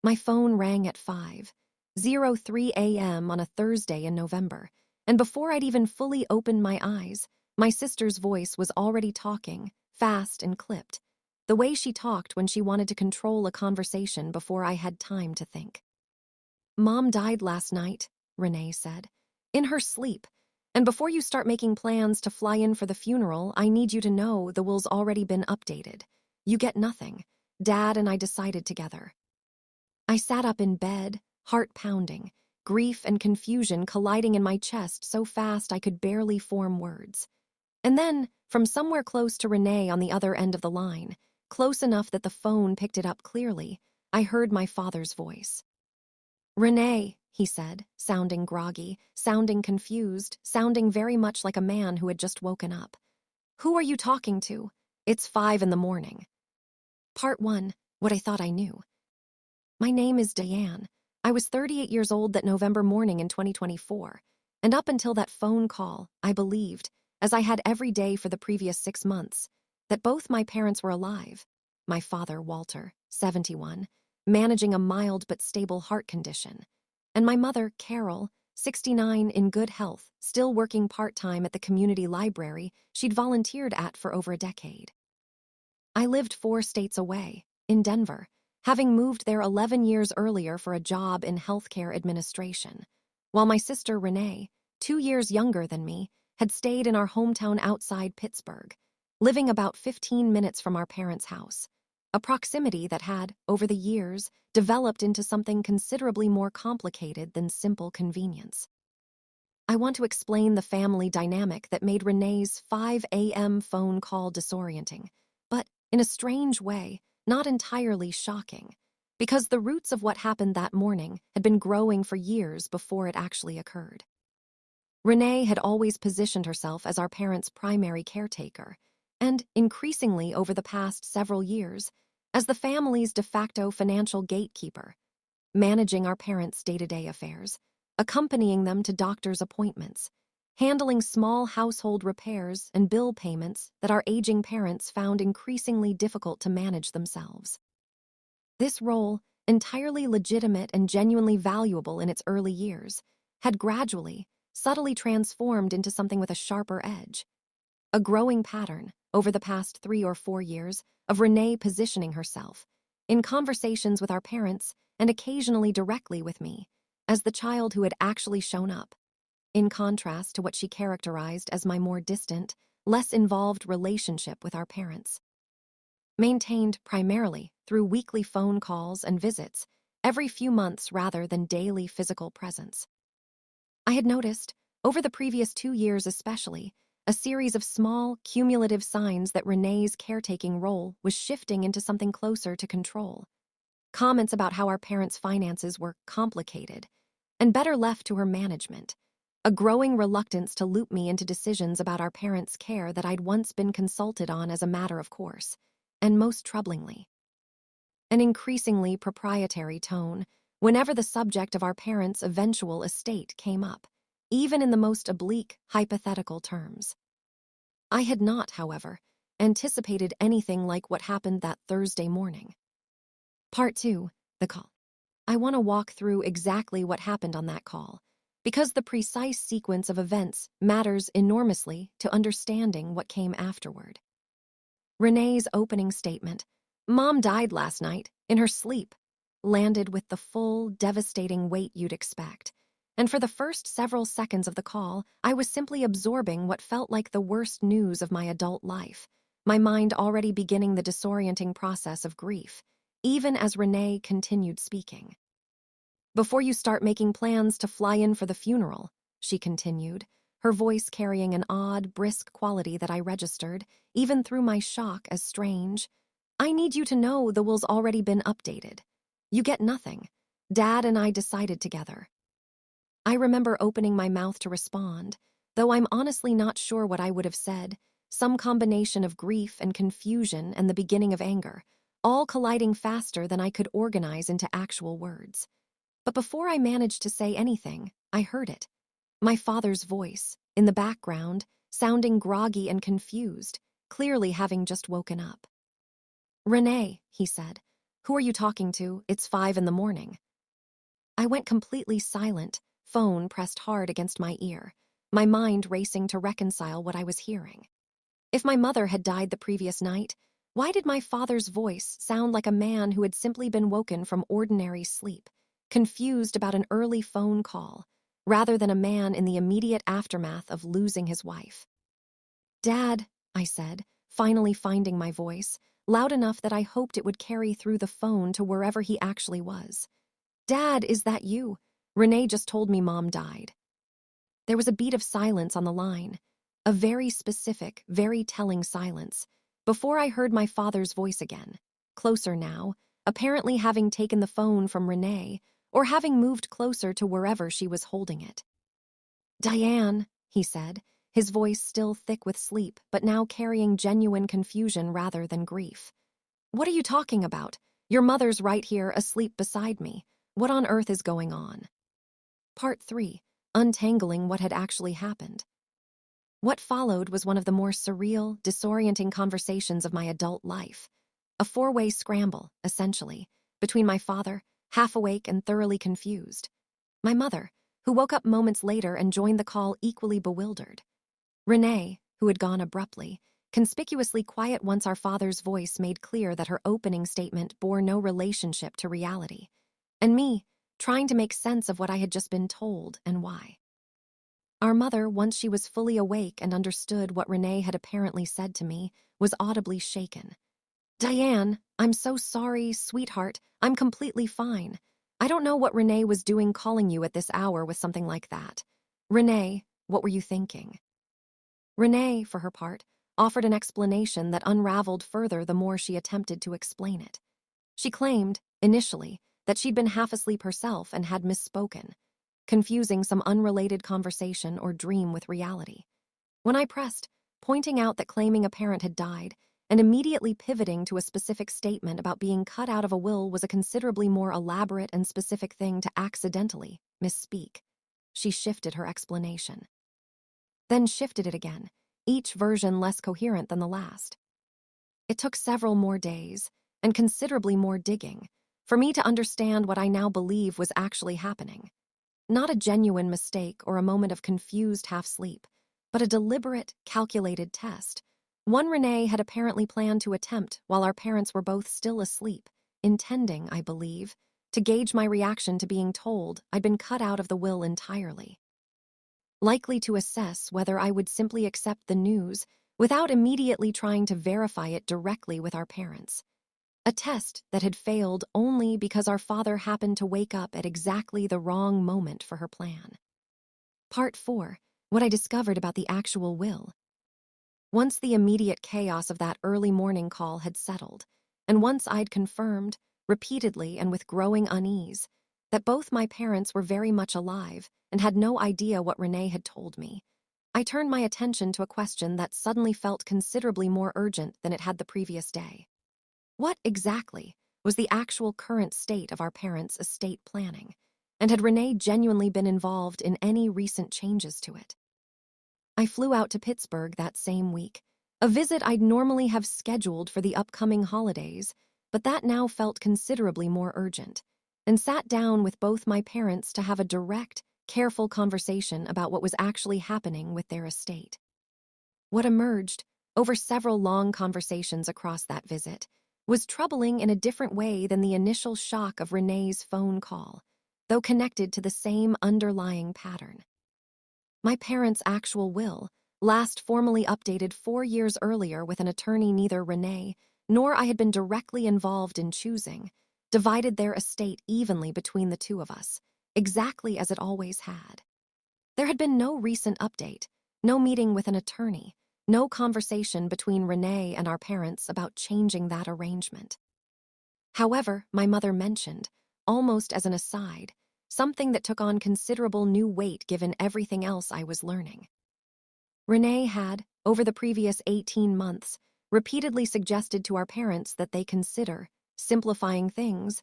My phone rang at 5:03 a.m. on a Thursday in November, and before I'd even fully opened my eyes, my sister's voice was already talking, fast and clipped, the way she talked when she wanted to control a conversation before I had time to think. "Mom died last night," Renee said, "in her sleep. And before you start making plans to fly in for the funeral, I need you to know the will's already been updated. You get nothing. Dad and I decided together." I sat up in bed, heart pounding, grief and confusion colliding in my chest so fast I could barely form words. And then, from somewhere close to Renee on the other end of the line, close enough that the phone picked it up clearly, I heard my father's voice. "Renee," he said, sounding groggy, sounding confused, sounding very much like a man who had just woken up. "Who are you talking to? It's 5 in the morning." Part 1, what I thought I knew. My name is Diane. I was 38 years old that November morning in 2024, and up until that phone call, I believed, as I had every day for the previous 6 months, that both my parents were alive. My father, Walter, 71, managing a mild but stable heart condition, and my mother, Carol, 69, in good health, still working part-time at the community library she'd volunteered at for over a decade. I lived 4 states away, in Denver, having moved there 11 years earlier for a job in healthcare administration, while my sister Renee, 2 years younger than me, had stayed in our hometown outside Pittsburgh, living about 15 minutes from our parents' house, a proximity that had, over the years, developed into something considerably more complicated than simple convenience. I want to explain the family dynamic that made Renee's 5 a.m. phone call disorienting, but, in a strange way, not entirely shocking, because the roots of what happened that morning had been growing for years before it actually occurred. Renee had always positioned herself as our parents' primary caretaker, and, increasingly over the past several years, as the family's de facto financial gatekeeper, managing our parents' day-to-day affairs, accompanying them to doctor's appointments, handling small household repairs and bill payments that our aging parents found increasingly difficult to manage themselves. This role, entirely legitimate and genuinely valuable in its early years, had gradually, subtly transformed into something with a sharper edge. A growing pattern, over the past 3 or 4 years, of Renee positioning herself, in conversations with our parents and occasionally directly with me, as the child who had actually shown up, in contrast to what she characterized as my more distant, less involved relationship with our parents. Maintained primarily through weekly phone calls and visits, every few months rather than daily physical presence. I had noticed, over the previous 2 years especially, a series of small, cumulative signs that Renee's caretaking role was shifting into something closer to control. Comments about how our parents' finances were complicated and better left to her management, a growing reluctance to loop me into decisions about our parents' care that I'd once been consulted on as a matter of course, and most troublingly, an increasingly proprietary tone whenever the subject of our parents' eventual estate came up, even in the most oblique, hypothetical terms. I had not, however, anticipated anything like what happened that Thursday morning. Part 2, the call. I want to walk through exactly what happened on that call, because the precise sequence of events matters enormously to understanding what came afterward. Renee's opening statement, "Mom died last night, in her sleep," landed with the full, devastating weight you'd expect. And for the first several seconds of the call, I was simply absorbing what felt like the worst news of my adult life, my mind already beginning the disorienting process of grief, even as Renee continued speaking. "Before you start making plans to fly in for the funeral," she continued, her voice carrying an odd, brisk quality that I registered, even through my shock, as strange, "I need you to know the will's already been updated. You get nothing. Dad and I decided together." I remember opening my mouth to respond, though I'm honestly not sure what I would have said, some combination of grief and confusion and the beginning of anger, all colliding faster than I could organize into actual words. But before I managed to say anything, I heard it. My father's voice, in the background, sounding groggy and confused, clearly having just woken up. "Renee," he said, Who are you talking to? It's 5 in the morning. I went completely silent, phone pressed hard against my ear, my mind racing to reconcile what I was hearing. If my mother had died the previous night, why did my father's voice sound like a man who had simply been woken from ordinary sleep, confused about an early phone call, rather than a man in the immediate aftermath of losing his wife? "Dad," I said, finally finding my voice, loud enough that I hoped it would carry through the phone to wherever he actually was. "Dad, is that you? Renee just told me Mom died." There was a beat of silence on the line, a very specific, very telling silence, before I heard my father's voice again, closer now, apparently having taken the phone from Renee or having moved closer to wherever she was holding it. "Diane," he said, his voice still thick with sleep, but now carrying genuine confusion rather than grief. "What are you talking about? Your mother's right here, asleep beside me. What on earth is going on?" Part 3. Untangling what had actually happened. What followed was one of the more surreal, disorienting conversations of my adult life. A four-way scramble, essentially, between my father, half awake and thoroughly confused, my mother, who woke up moments later and joined the call equally bewildered, Renee, who had gone abruptly, conspicuously quiet once our father's voice made clear that her opening statement bore no relationship to reality, and me, trying to make sense of what I had just been told and why. Our mother, once she was fully awake and understood what Renee had apparently said to me, was audibly shaken. "Diane, I'm so sorry, sweetheart. I'm completely fine. I don't know what Renee was doing calling you at this hour with something like that. Renee, what were you thinking?" Renee, for her part, offered an explanation that unraveled further the more she attempted to explain it. She claimed, initially, that she'd been half asleep herself and had misspoken, confusing some unrelated conversation or dream with reality. When I pressed, pointing out that claiming a parent had died and immediately pivoting to a specific statement about being cut out of a will was a considerably more elaborate and specific thing to accidentally misspeak, she shifted her explanation. Then shifted it again, each version less coherent than the last. It took several more days, and considerably more digging, for me to understand what I now believe was actually happening. Not a genuine mistake or a moment of confused half-sleep, but a deliberate, calculated test. One Renee had apparently planned to attempt while our parents were both still asleep, intending, I believe, to gauge my reaction to being told I'd been cut out of the will entirely. Likely to assess whether I would simply accept the news without immediately trying to verify it directly with our parents. A test that had failed only because our father happened to wake up at exactly the wrong moment for her plan. Part 4. What I discovered about the actual will. Once the immediate chaos of that early morning call had settled, and once I'd confirmed, repeatedly and with growing unease, that both my parents were very much alive and had no idea what Renee had told me, I turned my attention to a question that suddenly felt considerably more urgent than it had the previous day. What exactly was the actual current state of our parents' estate planning, and had Renee genuinely been involved in any recent changes to it? I flew out to Pittsburgh that same week, a visit I'd normally have scheduled for the upcoming holidays, but that now felt considerably more urgent, and sat down with both my parents to have a direct, careful conversation about what was actually happening with their estate. What emerged, over several long conversations across that visit, was troubling in a different way than the initial shock of Renee's phone call, though connected to the same underlying pattern. My parents' actual will, last formally updated 4 years earlier with an attorney neither Renee nor I had been directly involved in choosing, divided their estate evenly between the two of us, exactly as it always had. There had been no recent update, no meeting with an attorney, no conversation between Renee and our parents about changing that arrangement. However, my mother mentioned, almost as an aside, something that took on considerable new weight given everything else I was learning. Renee had, over the previous 18 months, repeatedly suggested to our parents that they consider simplifying things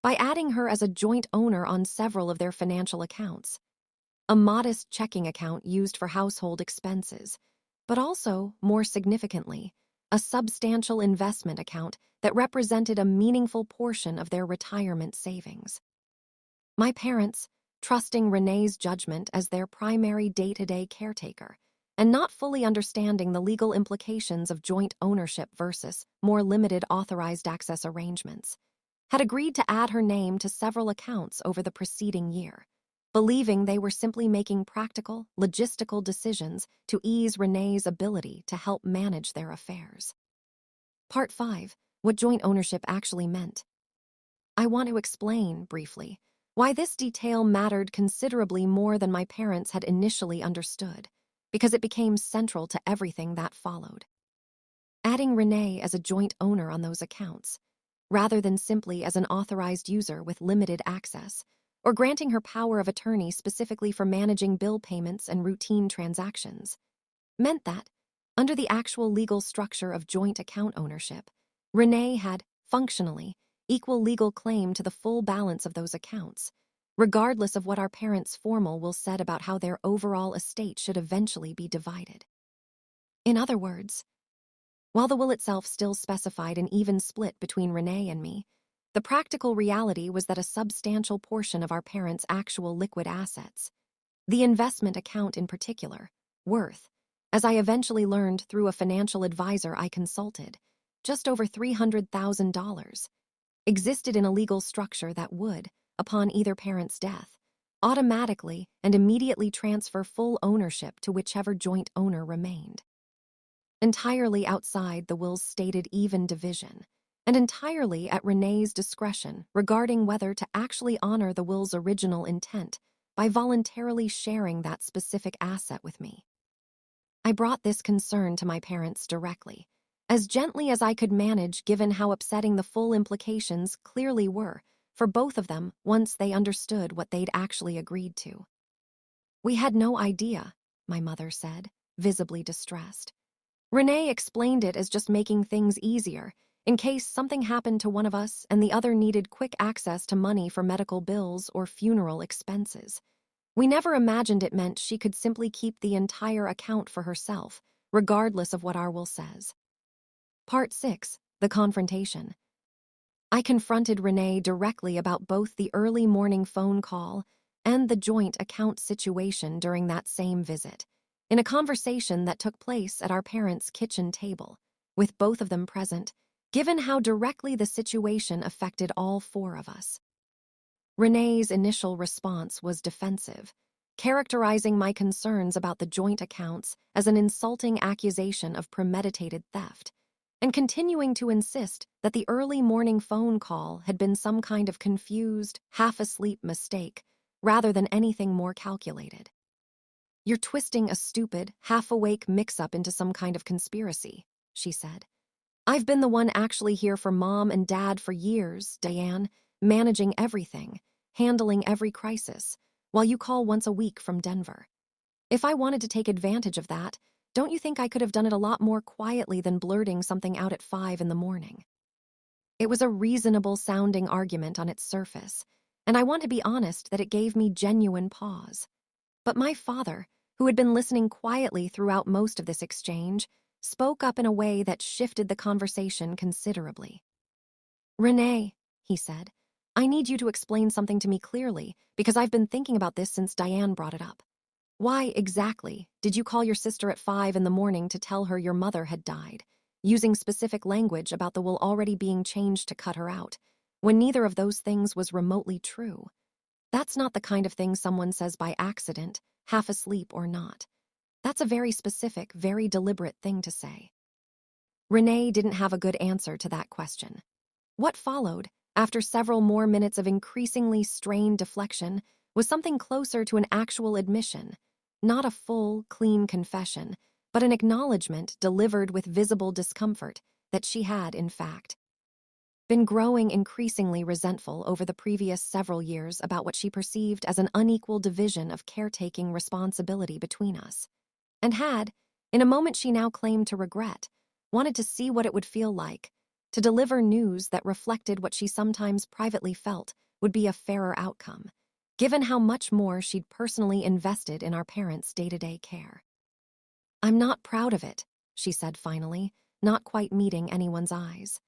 by adding her as a joint owner on several of their financial accounts. A modest checking account used for household expenses, but also, more significantly, a substantial investment account that represented a meaningful portion of their retirement savings. My parents, trusting Renee's judgment as their primary day-to-day caretaker, and not fully understanding the legal implications of joint ownership versus more limited authorized access arrangements, had agreed to add her name to several accounts over the preceding year, believing they were simply making practical, logistical decisions to ease Renee's ability to help manage their affairs. Part 5. What joint ownership actually meant. I want to explain, briefly, why this detail mattered considerably more than my parents had initially understood, because it became central to everything that followed. Adding Renee as a joint owner on those accounts, rather than simply as an authorized user with limited access, or granting her power of attorney specifically for managing bill payments and routine transactions, meant that, under the actual legal structure of joint account ownership, Renee had, functionally, equal legal claim to the full balance of those accounts, regardless of what our parents' formal will said about how their overall estate should eventually be divided. In other words, while the will itself still specified an even split between Renee and me, the practical reality was that a substantial portion of our parents' actual liquid assets, the investment account in particular, worth, as I eventually learned through a financial advisor I consulted, just over $300,000, existed in a legal structure that would, upon either parent's death, automatically and immediately transfer full ownership to whichever joint owner remained. Entirely outside the will's stated even division, and entirely at Renee's discretion regarding whether to actually honor the will's original intent by voluntarily sharing that specific asset with me. I brought this concern to my parents directly, as gently as I could manage given how upsetting the full implications clearly were for both of them once they understood what they'd actually agreed to. "We had no idea," my mother said, visibly distressed. "Renee explained it as just making things easier, in case something happened to one of us and the other needed quick access to money for medical bills or funeral expenses. We never imagined it meant she could simply keep the entire account for herself, regardless of what our will says." Part 6. The confrontation. I confronted Renee directly about both the early morning phone call and the joint account situation during that same visit, in a conversation that took place at our parents' kitchen table, with both of them present, given how directly the situation affected all four of us. Renee's initial response was defensive, characterizing my concerns about the joint accounts as an insulting accusation of premeditated theft, and continuing to insist that the early morning phone call had been some kind of confused, half-asleep mistake, rather than anything more calculated. "You're twisting a stupid, half-awake mix-up into some kind of conspiracy," she said. "I've been the one actually here for Mom and Dad for years, Diane, managing everything, handling every crisis, while you call once a week from Denver. If I wanted to take advantage of that, don't you think I could have done it a lot more quietly than blurting something out at 5 in the morning?" It was a reasonable-sounding argument on its surface, and I want to be honest that it gave me genuine pause. But my father, who had been listening quietly throughout most of this exchange, spoke up in a way that shifted the conversation considerably. "Renee," he said, "I need you to explain something to me clearly, because I've been thinking about this since Diane brought it up. Why, exactly, did you call your sister at 5 in the morning to tell her your mother had died, using specific language about the will already being changed to cut her out, when neither of those things was remotely true? That's not the kind of thing someone says by accident, half asleep or not. That's a very specific, very deliberate thing to say." Renee didn't have a good answer to that question. What followed, after several more minutes of increasingly strained deflection, was something closer to an actual admission, not a full, clean confession, but an acknowledgement delivered with visible discomfort that she had, in fact, been growing increasingly resentful over the previous several years about what she perceived as an unequal division of caretaking responsibility between us, and had, in a moment she now claimed to regret, wanted to see what it would feel like to deliver news that reflected what she sometimes privately felt would be a fairer outcome, given how much more she'd personally invested in our parents' day-to-day care. "I'm not proud of it," she said finally, not quite meeting anyone's eyes.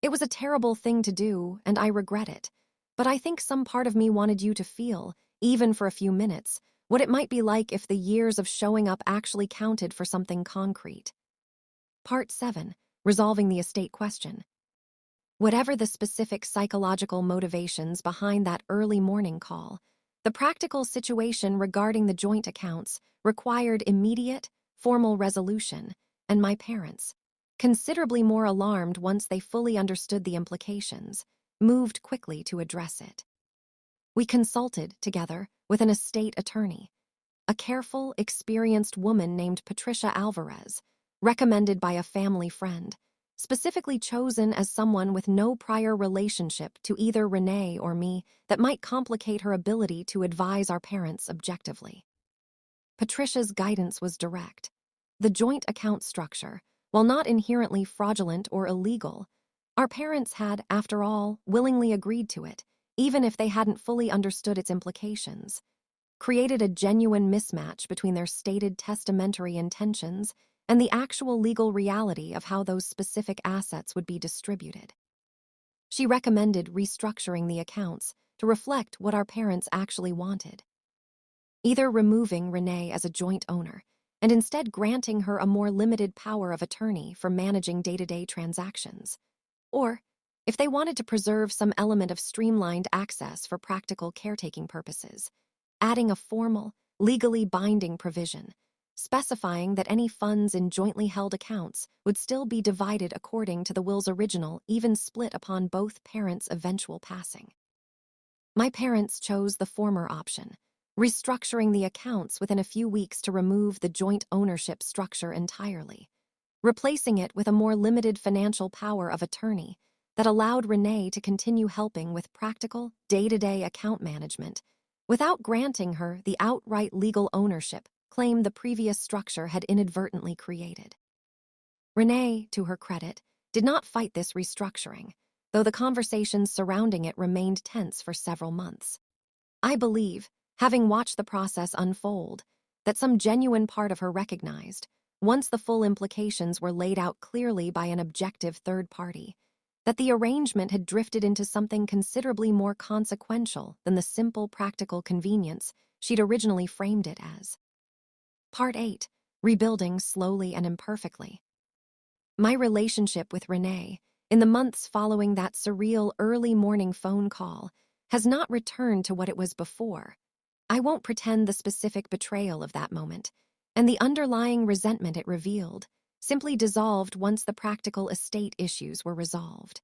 It was a terrible thing to do, and I regret it. But I think some part of me wanted you to feel, even for a few minutes, what it might be like if the years of showing up actually counted for something concrete. Part 7. Resolving the estate question. Whatever the specific psychological motivations behind that early morning call, the practical situation regarding the joint accounts required immediate, formal resolution, and my parents, considerably more alarmed once they fully understood the implications, moved quickly to address it. We consulted together with an estate attorney, a careful, experienced woman named Patricia Alvarez, recommended by a family friend, specifically chosen as someone with no prior relationship to either Renee or me that might complicate her ability to advise our parents objectively. Patricia's guidance was direct. The joint account structure, while not inherently fraudulent or illegal, our parents had, after all, willingly agreed to it, even if they hadn't fully understood its implications, created a genuine mismatch between their stated testamentary intentions and the actual legal reality of how those specific assets would be distributed. She recommended restructuring the accounts to reflect what our parents actually wanted. Either removing Renee as a joint owner and instead granting her a more limited power of attorney for managing day-to-day transactions, or, if they wanted to preserve some element of streamlined access for practical caretaking purposes, adding a formal, legally binding provision specifying that any funds in jointly held accounts would still be divided according to the will's original, even split upon both parents' eventual passing. My parents chose the former option, restructuring the accounts within a few weeks to remove the joint ownership structure entirely, replacing it with a more limited financial power of attorney that allowed Renee to continue helping with practical, day-to-day account management without granting her the outright legal ownership claim the previous structure had inadvertently created. Renee, to her credit, did not fight this restructuring, though the conversations surrounding it remained tense for several months. I believe, having watched the process unfold, that some genuine part of her recognized, once the full implications were laid out clearly by an objective third party, that the arrangement had drifted into something considerably more consequential than the simple practical convenience she'd originally framed it as. Part 8. Rebuilding slowly and imperfectly. My relationship with Renee, in the months following that surreal early morning phone call, has not returned to what it was before. I won't pretend the specific betrayal of that moment, and the underlying resentment it revealed, simply dissolved once the practical estate issues were resolved.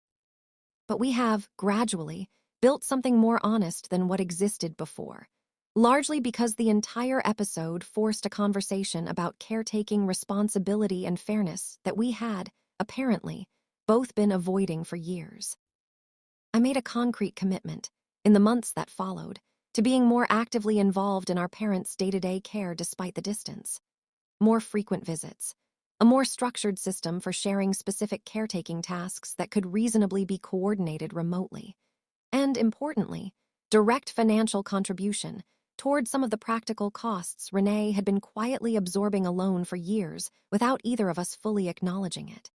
But we have, gradually, built something more honest than what existed before, largely because the entire episode forced a conversation about caretaking responsibility and fairness that we had, apparently, both been avoiding for years. I made a concrete commitment, in the months that followed, to being more actively involved in our parents' day-to-day care despite the distance. More frequent visits, a more structured system for sharing specific caretaking tasks that could reasonably be coordinated remotely, and, importantly, direct financial contribution toward some of the practical costs Renee had been quietly absorbing alone for years without either of us fully acknowledging it.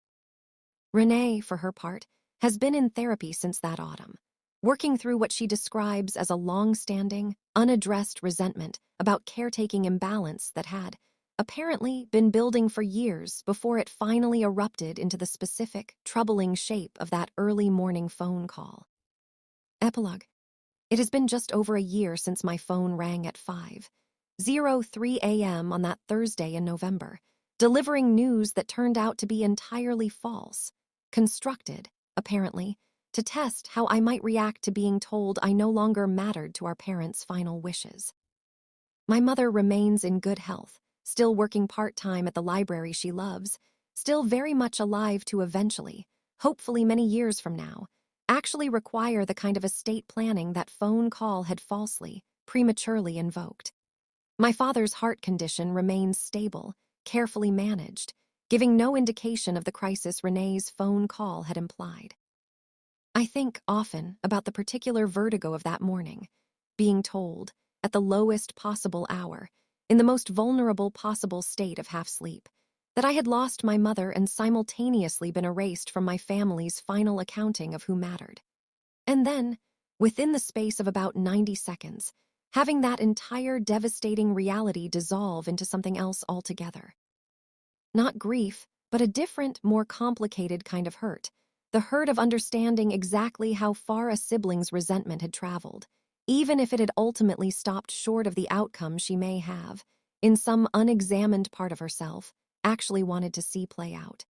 Renee, for her part, has been in therapy since that autumn, working through what she describes as a long-standing, unaddressed resentment about caretaking imbalance that had, apparently, been building for years before it finally erupted into the specific, troubling shape of that early morning phone call. Epilogue. It has been just over a year since my phone rang at 5:03 a.m. on that Thursday in November, delivering news that turned out to be entirely false, constructed, apparently, to test how I might react to being told I no longer mattered to our parents' final wishes. My mother remains in good health, still working part-time at the library she loves, still very much alive to eventually, hopefully many years from now, actually require the kind of estate planning that phone call had falsely, prematurely invoked. My father's heart condition remains stable, carefully managed, giving no indication of the crisis Renee's phone call had implied. I think often about the particular vertigo of that morning, being told, at the lowest possible hour, in the most vulnerable possible state of half-sleep, that I had lost my mother and simultaneously been erased from my family's final accounting of who mattered. And then, within the space of about 90 seconds, having that entire devastating reality dissolve into something else altogether. Not grief, but a different, more complicated kind of hurt. The hurt of understanding exactly how far a sibling's resentment had traveled, even if it had ultimately stopped short of the outcome she may have, in some unexamined part of herself, actually wanted to see play out.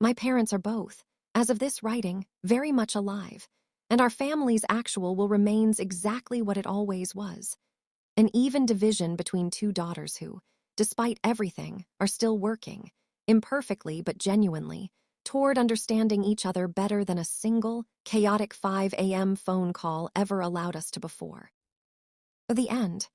My parents are both, as of this writing, very much alive, and our family's actual will remains exactly what it always was. An even division between two daughters who, despite everything, are still working, imperfectly but genuinely, toward understanding each other better than a single, chaotic 5 a.m. phone call ever allowed us to before. The end,